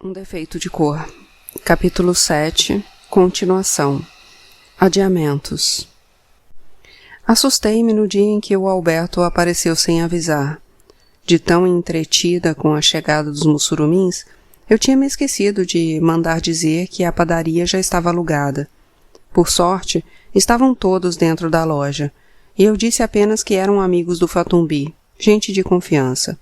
Um defeito de cor. Capítulo 7. Continuação. Adiamentos. Assustei-me no dia em que o Alberto apareceu sem avisar. De tão entretida com a chegada dos mussurumins, eu tinha me esquecido de mandar dizer que a padaria já estava alugada. Por sorte, estavam todos dentro da loja, e eu disse apenas que eram amigos do Fatumbi, gente de confiança.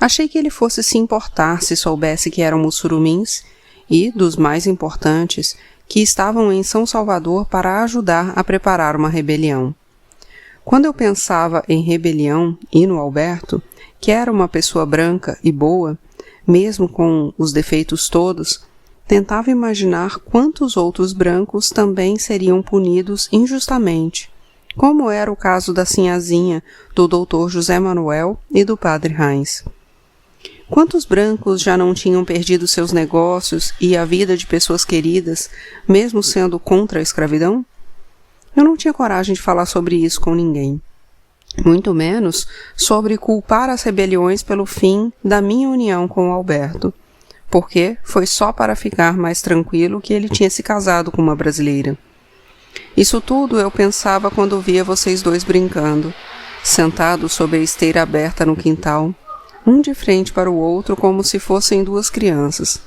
Achei que ele fosse se importar se soubesse que eram mussurumins e, dos mais importantes, que estavam em São Salvador para ajudar a preparar uma rebelião. Quando eu pensava em rebelião e no Alberto, que era uma pessoa branca e boa, mesmo com os defeitos todos, tentava imaginar quantos outros brancos também seriam punidos injustamente, como era o caso da sinhazinha, do Dr. José Manuel e do Padre Heinz. Quantos brancos já não tinham perdido seus negócios e a vida de pessoas queridas, mesmo sendo contra a escravidão? Eu não tinha coragem de falar sobre isso com ninguém. Muito menos sobre culpar as rebeliões pelo fim da minha união com o Alberto, porque foi só para ficar mais tranquilo que ele tinha se casado com uma brasileira. Isso tudo eu pensava quando via vocês dois brincando, sentados sob a esteira aberta no quintal, um de frente para o outro como se fossem duas crianças.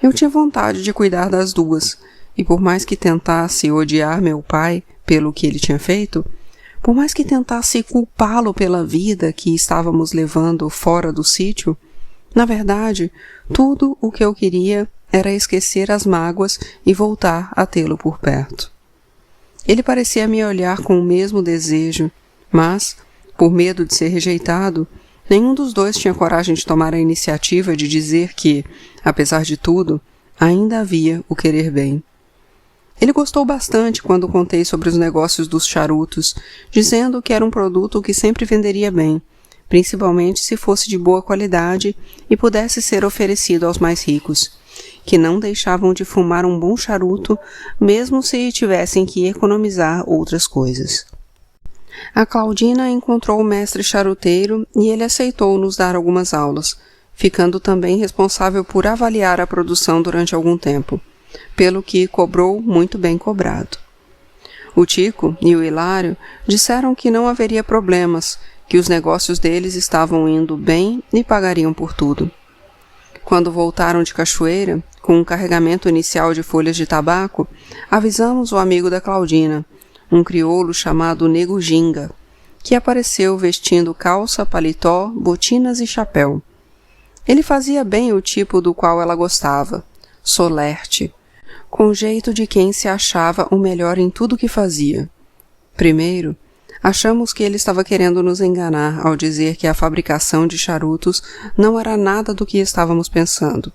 Eu tinha vontade de cuidar das duas, e por mais que tentasse odiar meu pai pelo que ele tinha feito, por mais que tentasse culpá-lo pela vida que estávamos levando fora do sítio, na verdade, tudo o que eu queria era esquecer as mágoas e voltar a tê-lo por perto. Ele parecia me olhar com o mesmo desejo, mas, por medo de ser rejeitado, nenhum dos dois tinha coragem de tomar a iniciativa de dizer que, apesar de tudo, ainda havia o querer bem. Ele gostou bastante quando contei sobre os negócios dos charutos, dizendo que era um produto que sempre venderia bem, principalmente se fosse de boa qualidade e pudesse ser oferecido aos mais ricos, que não deixavam de fumar um bom charuto, mesmo se tivessem que economizar outras coisas. A Claudina encontrou o mestre charuteiro e ele aceitou nos dar algumas aulas, ficando também responsável por avaliar a produção durante algum tempo, pelo que cobrou muito bem cobrado. O Tico e o Hilário disseram que não haveria problemas, que os negócios deles estavam indo bem e pagariam por tudo. Quando voltaram de Cachoeira, com um carregamento inicial de folhas de tabaco, avisamos o amigo da Claudina, um crioulo chamado Nego Ginga, que apareceu vestindo calça, paletó, botinas e chapéu. Ele fazia bem o tipo do qual ela gostava, solerte, com jeito de quem se achava o melhor em tudo que fazia. Primeiro, achamos que ele estava querendo nos enganar ao dizer que a fabricação de charutos não era nada do que estávamos pensando,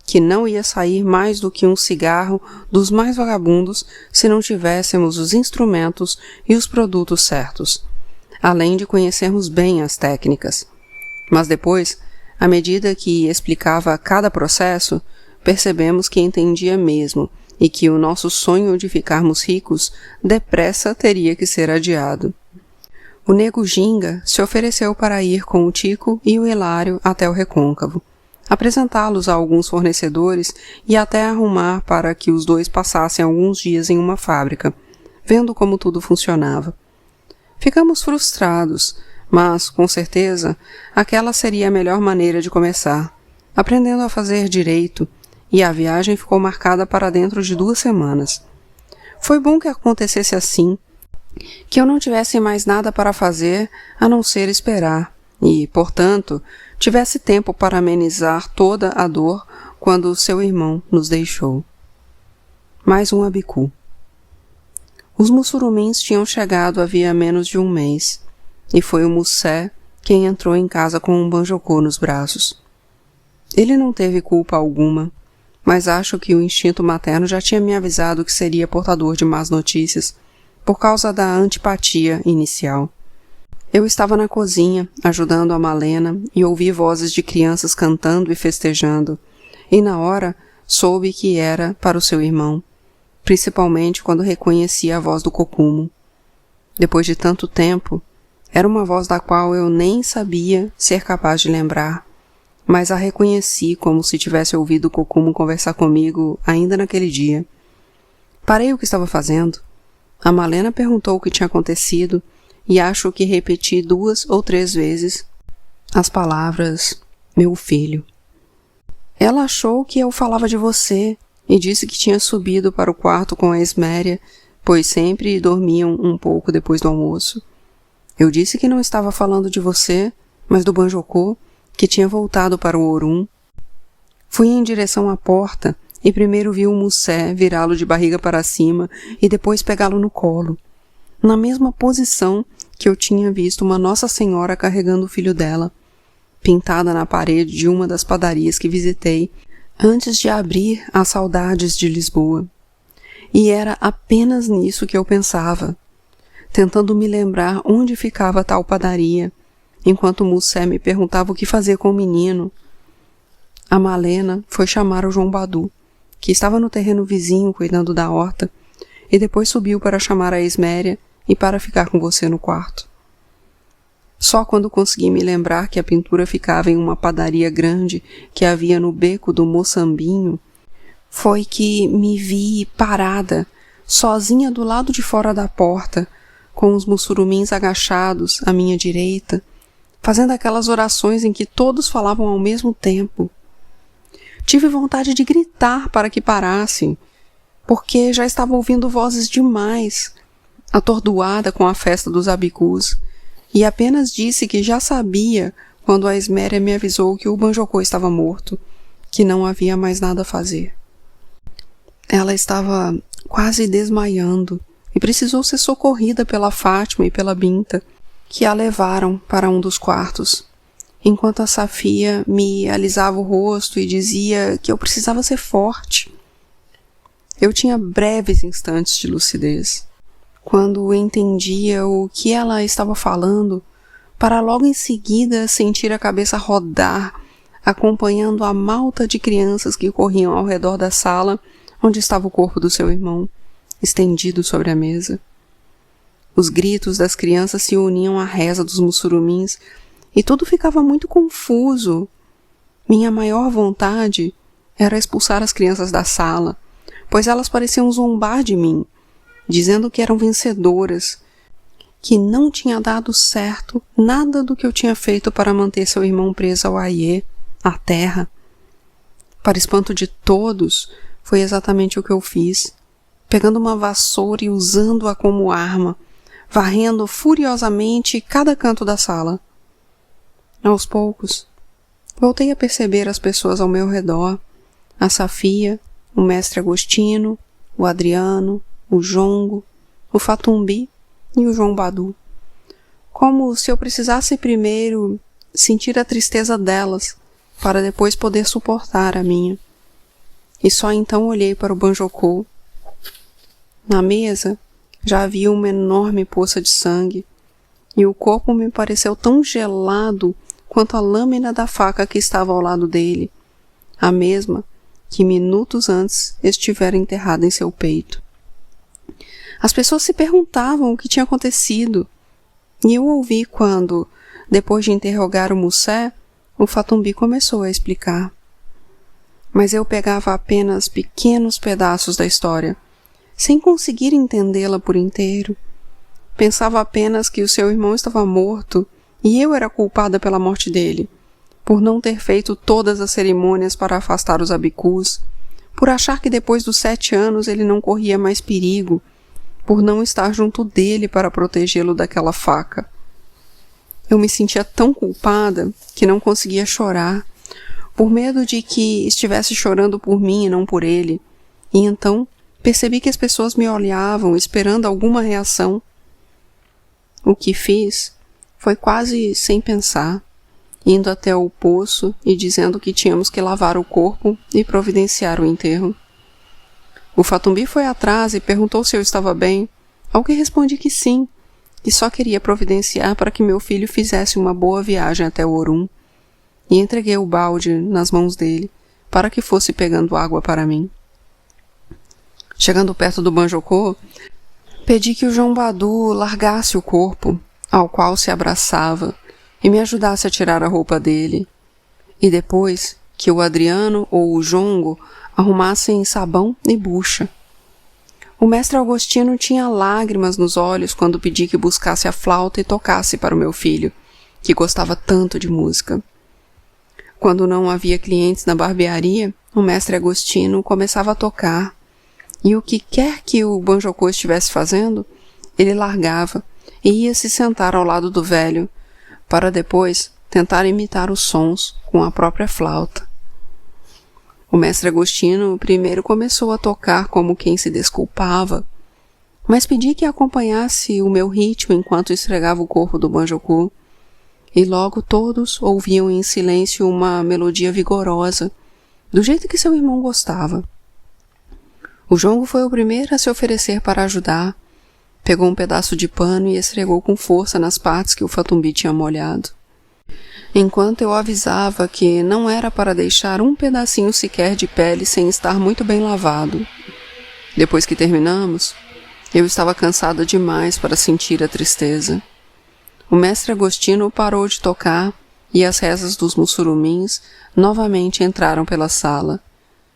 que não ia sair mais do que um cigarro dos mais vagabundos se não tivéssemos os instrumentos e os produtos certos, além de conhecermos bem as técnicas. Mas depois, à medida que explicava cada processo, percebemos que entendia mesmo e que o nosso sonho de ficarmos ricos depressa teria que ser adiado. O Nego Ginga se ofereceu para ir com o Tico e o Hilário até o Recôncavo, apresentá-los a alguns fornecedores e até arrumar para que os dois passassem alguns dias em uma fábrica, vendo como tudo funcionava. Ficamos frustrados, mas, com certeza, aquela seria a melhor maneira de começar, aprendendo a fazer direito, e a viagem ficou marcada para dentro de 2 semanas. Foi bom que acontecesse assim, que eu não tivesse mais nada para fazer a não ser esperar, e, portanto, tivesse tempo para amenizar toda a dor quando seu irmão nos deixou. Mais um abicu. Os mussurumins tinham chegado havia menos de 1 mês, e foi o Mussé quem entrou em casa com um banjocô nos braços. Ele não teve culpa alguma, mas acho que o instinto materno já tinha me avisado que seria portador de más notícias, por causa da antipatia inicial. Eu estava na cozinha, ajudando a Malena, e ouvi vozes de crianças cantando e festejando, e na hora soube que era para o seu irmão, principalmente quando reconheci a voz do Cocumo. Depois de tanto tempo, era uma voz da qual eu nem sabia ser capaz de lembrar, mas a reconheci como se tivesse ouvido Kokumo conversar comigo ainda naquele dia. Parei o que estava fazendo. A Malena perguntou o que tinha acontecido e acho que repeti 2 ou 3 vezes as palavras meu filho. Ela achou que eu falava de você e disse que tinha subido para o quarto com a Esméria, pois sempre dormiam um pouco depois do almoço. Eu disse que não estava falando de você, mas do Banjocô, que tinha voltado para o Orum. Fui em direção à porta e primeiro vi o Mussé virá-lo de barriga para cima e depois pegá-lo no colo, na mesma posição que eu tinha visto uma Nossa Senhora carregando o filho dela, pintada na parede de uma das padarias que visitei antes de abrir as saudades de Lisboa. E era apenas nisso que eu pensava, tentando me lembrar onde ficava tal padaria, enquanto Mussé me perguntava o que fazer com o menino. A Malena foi chamar o João Badu, que estava no terreno vizinho cuidando da horta, e depois subiu para chamar a Esméria e para ficar com você no quarto. Só quando consegui me lembrar que a pintura ficava em uma padaria grande que havia no beco do Moçambinho, foi que me vi parada, sozinha do lado de fora da porta, com os mussurumins agachados à minha direita, fazendo aquelas orações em que todos falavam ao mesmo tempo. Tive vontade de gritar para que parassem, porque já estava ouvindo vozes demais, atordoada com a festa dos abicus, e apenas disse que já sabia quando a Esméria me avisou que o Banjocô estava morto, que não havia mais nada a fazer. Ela estava quase desmaiando e precisou ser socorrida pela Fátima e pela Binta, que a levaram para um dos quartos, enquanto a Safia me alisava o rosto e dizia que eu precisava ser forte. Eu tinha breves instantes de lucidez, quando entendia o que ela estava falando, para logo em seguida sentir a cabeça rodar, acompanhando a malta de crianças que corriam ao redor da sala onde estava o corpo do seu irmão, estendido sobre a mesa. Os gritos das crianças se uniam à reza dos mussurumins e tudo ficava muito confuso. Minha maior vontade era expulsar as crianças da sala, pois elas pareciam zombar de mim, dizendo que eram vencedoras, que não tinha dado certo nada do que eu tinha feito para manter seu irmão preso ao Aie, à terra. Para espanto de todos, foi exatamente o que eu fiz, pegando uma vassoura e usando-a como arma, varrendo furiosamente cada canto da sala. Aos poucos, voltei a perceber as pessoas ao meu redor, a Safia, o mestre Agostino, o Adriano, o Jongo, o Fatumbi e o João Badu. Como se eu precisasse primeiro sentir a tristeza delas, para depois poder suportar a minha. E só então olhei para o Banjocô. Na mesa já havia uma enorme poça de sangue, e o corpo me pareceu tão gelado quanto a lâmina da faca que estava ao lado dele, a mesma que minutos antes estivera enterrada em seu peito. As pessoas se perguntavam o que tinha acontecido, e eu ouvi quando, depois de interrogar o Mussé, o Fatumbi começou a explicar. Mas eu pegava apenas pequenos pedaços da história, sem conseguir entendê-la por inteiro. Pensava apenas que o seu irmão estava morto e eu era culpada pela morte dele, por não ter feito todas as cerimônias para afastar os abicus, por achar que depois dos 7 anos ele não corria mais perigo, por não estar junto dele para protegê-lo daquela faca. Eu me sentia tão culpada que não conseguia chorar, por medo de que estivesse chorando por mim e não por ele, e então percebi que as pessoas me olhavam esperando alguma reação. O que fiz foi quase sem pensar, indo até o poço e dizendo que tínhamos que lavar o corpo e providenciar o enterro. O Fatumbi foi atrás e perguntou se eu estava bem, ao que respondi que sim, e só queria providenciar para que meu filho fizesse uma boa viagem até o Orum, e entreguei o balde nas mãos dele, para que fosse pegando água para mim. Chegando perto do Banjocô, pedi que o João Badu largasse o corpo, ao qual se abraçava, e me ajudasse a tirar a roupa dele. e depois que o Adriano ou o Jongo arrumassem sabão e bucha. O mestre Agostino tinha lágrimas nos olhos quando pedi que buscasse a flauta e tocasse para o meu filho, que gostava tanto de música. Quando não havia clientes na barbearia, o mestre Agostino começava a tocar, e o que quer que o banjocô estivesse fazendo, ele largava e ia se sentar ao lado do velho, para depois tentar imitar os sons com a própria flauta. O mestre Agostino primeiro começou a tocar como quem se desculpava, mas pedi que acompanhasse o meu ritmo enquanto esfregava o corpo do banjocô, e logo todos ouviam em silêncio uma melodia vigorosa, do jeito que seu irmão gostava. O Jongo foi o primeiro a se oferecer para ajudar, pegou um pedaço de pano e esfregou com força nas partes que o Fatumbi tinha molhado. Enquanto eu avisava que não era para deixar um pedacinho sequer de pele sem estar muito bem lavado. Depois que terminamos, eu estava cansada demais para sentir a tristeza. O mestre Agostino parou de tocar e as rezas dos mussurumins novamente entraram pela sala,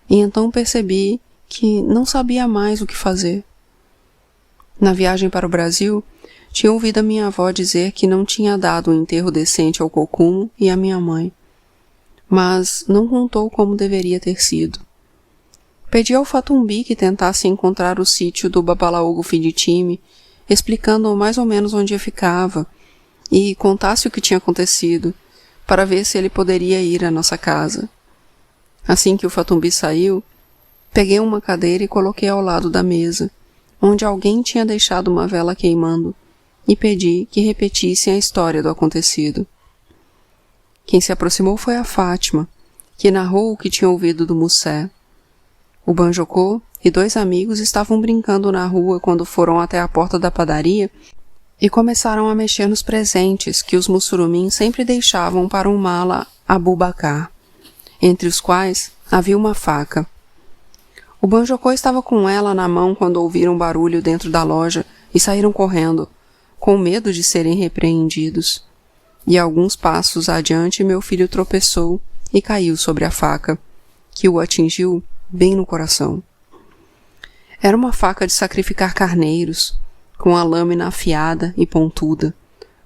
e então percebi que não sabia mais o que fazer. Na viagem para o Brasil, tinha ouvido a minha avó dizer que não tinha dado um enterro decente ao Kokumo e à minha mãe, mas não contou como deveria ter sido. Pedi ao Fatumbi que tentasse encontrar o sítio do Babalaogo Fiditime, explicando mais ou menos onde ficava, e contasse o que tinha acontecido, para ver se ele poderia ir à nossa casa. Assim que o Fatumbi saiu, peguei uma cadeira e coloquei ao lado da mesa, onde alguém tinha deixado uma vela queimando, e pedi que repetissem a história do acontecido. Quem se aproximou foi a Fátima, que narrou o que tinha ouvido do Mussé. O banjocô e 2 amigos estavam brincando na rua quando foram até a porta da padaria e começaram a mexer nos presentes que os mussurumins sempre deixavam para um mala Abubacar, entre os quais havia uma faca. O banjocô estava com ela na mão quando ouviram barulho dentro da loja e saíram correndo, com medo de serem repreendidos. E alguns passos adiante meu filho tropeçou e caiu sobre a faca, que o atingiu bem no coração. Era uma faca de sacrificar carneiros, com a lâmina afiada e pontuda,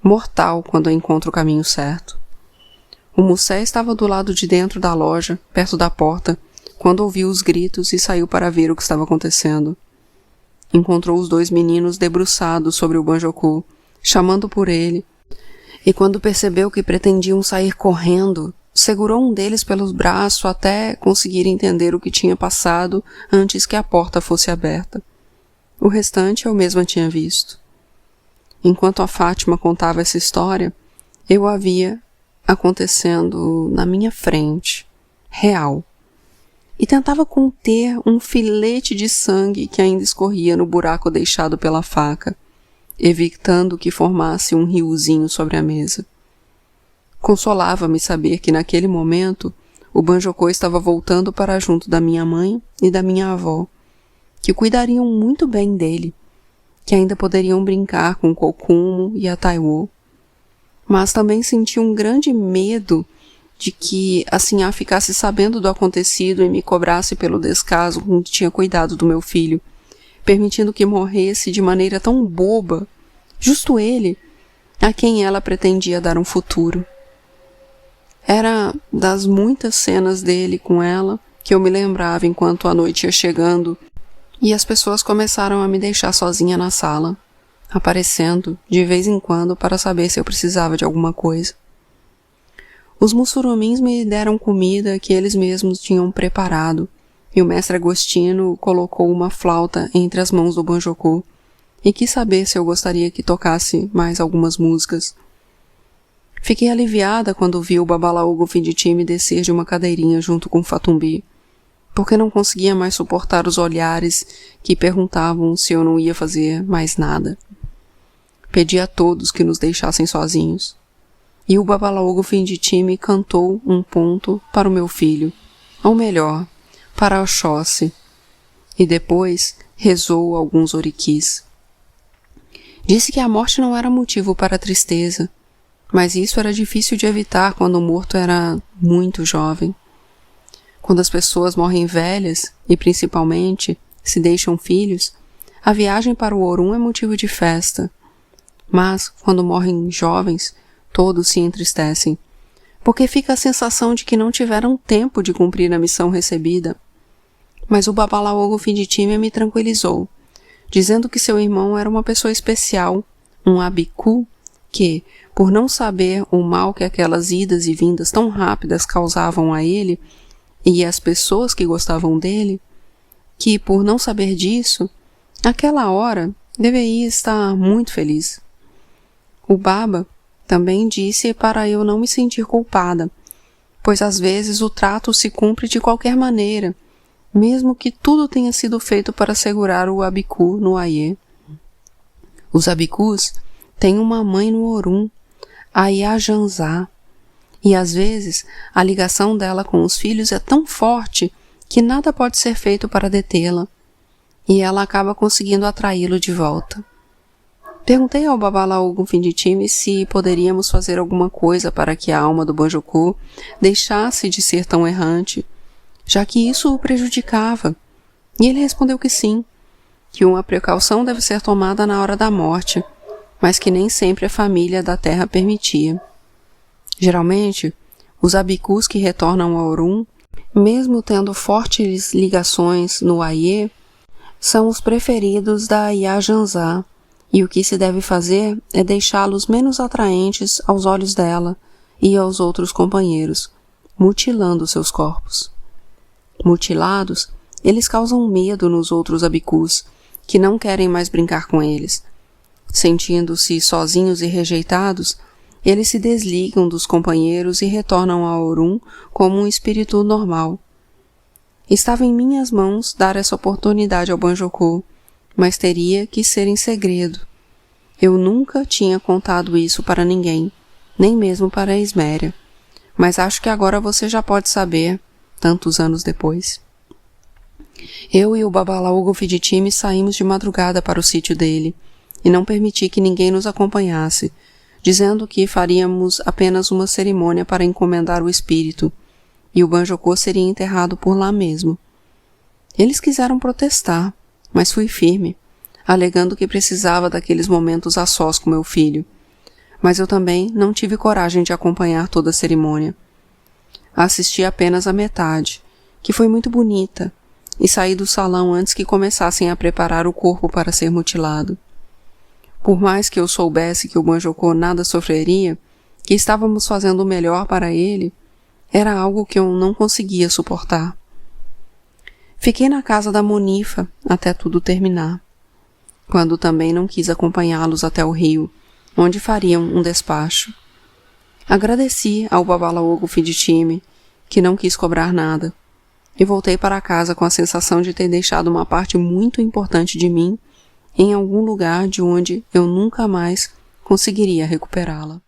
mortal quando encontra o caminho certo. O Mussé estava do lado de dentro da loja, perto da porta, quando ouviu os gritos e saiu para ver o que estava acontecendo. Encontrou os 2 meninos debruçados sobre o banjocô, chamando por ele, e quando percebeu que pretendiam sair correndo, segurou um deles pelos braços até conseguir entender o que tinha passado antes que a porta fosse aberta. O restante eu mesma tinha visto. Enquanto a Fátima contava essa história, eu a via acontecendo na minha frente, real, e tentava conter um filete de sangue que ainda escorria no buraco deixado pela faca, evitando que formasse um riozinho sobre a mesa. Consolava-me saber que naquele momento o banjocô estava voltando para junto da minha mãe e da minha avó, que cuidariam muito bem dele, que ainda poderiam brincar com o Kokumo e a Taiwo. Mas também senti um grande medo de que a Sinhá ficasse sabendo do acontecido e me cobrasse pelo descaso com que tinha cuidado do meu filho, permitindo que morresse de maneira tão boba, justo ele, a quem ela pretendia dar um futuro. Era das muitas cenas dele com ela que eu me lembrava enquanto a noite ia chegando e as pessoas começaram a me deixar sozinha na sala, aparecendo de vez em quando para saber se eu precisava de alguma coisa. Os mussurumins me deram comida que eles mesmos tinham preparado, e o mestre Agostino colocou uma flauta entre as mãos do banjocô e quis saber se eu gostaria que tocasse mais algumas músicas. Fiquei aliviada quando vi o Babalaogo Fiditime descer de uma cadeirinha junto com Fatumbi, porque não conseguia mais suportar os olhares que perguntavam se eu não ia fazer mais nada. Pedi a todos que nos deixassem sozinhos. E o Babalaogo Fiditime cantou um ponto para o meu filho, ou melhor, para Oxóssi, e depois rezou alguns oriquis. Disse que a morte não era motivo para tristeza, mas isso era difícil de evitar quando o morto era muito jovem. Quando as pessoas morrem velhas, e principalmente se deixam filhos, a viagem para o Orum é motivo de festa. Mas, quando morrem jovens, todos se entristecem, porque fica a sensação de que não tiveram tempo de cumprir a missão recebida. Mas o Babalawogo Finditime me tranquilizou, dizendo que seu irmão era uma pessoa especial, um abiku, que, por não saber o mal que aquelas idas e vindas tão rápidas causavam a ele e às pessoas que gostavam dele, que, por não saber disso, naquela hora deveria estar muito feliz. O Baba também disse para eu não me sentir culpada, pois às vezes o trato se cumpre de qualquer maneira, mesmo que tudo tenha sido feito para segurar o abiku no Aie. Os abikus têm uma mãe no Orum, a Iajanzá, e às vezes a ligação dela com os filhos é tão forte que nada pode ser feito para detê-la, e ela acaba conseguindo atraí-lo de volta. Perguntei ao Babalawogo Finditime se poderíamos fazer alguma coisa para que a alma do Banjoku deixasse de ser tão errante, já que isso o prejudicava, e ele respondeu que sim, que uma precaução deve ser tomada na hora da morte, mas que nem sempre a família da terra permitia. Geralmente, os abikus que retornam ao Orum, mesmo tendo fortes ligações no Aie, são os preferidos da Iajanzá, e o que se deve fazer é deixá-los menos atraentes aos olhos dela e aos outros companheiros, mutilando seus corpos. Mutilados, eles causam medo nos outros abikus, que não querem mais brincar com eles. Sentindo-se sozinhos e rejeitados, eles se desligam dos companheiros e retornam ao Orum como um espírito normal. Estava em minhas mãos dar essa oportunidade ao Banjoku, mas teria que ser em segredo. Eu nunca tinha contado isso para ninguém, nem mesmo para a Esméria, mas acho que agora você já pode saber, tantos anos depois. Eu e o Babalawogo Finditime saímos de madrugada para o sítio dele, e não permiti que ninguém nos acompanhasse, dizendo que faríamos apenas uma cerimônia para encomendar o espírito, e o Banjoku seria enterrado por lá mesmo. Eles quiseram protestar, mas fui firme, alegando que precisava daqueles momentos a sós com meu filho, mas eu também não tive coragem de acompanhar toda a cerimônia. Assisti apenas a metade, que foi muito bonita, e saí do salão antes que começassem a preparar o corpo para ser mutilado. Por mais que eu soubesse que o Banjoku nada sofreria, que estávamos fazendo o melhor para ele, era algo que eu não conseguia suportar. Fiquei na casa da Monifa até tudo terminar, quando também não quis acompanhá-los até o rio, onde fariam um despacho. Agradeci ao Babalawogo Finditime, que não quis cobrar nada, e voltei para casa com a sensação de ter deixado uma parte muito importante de mim em algum lugar de onde eu nunca mais conseguiria recuperá-la.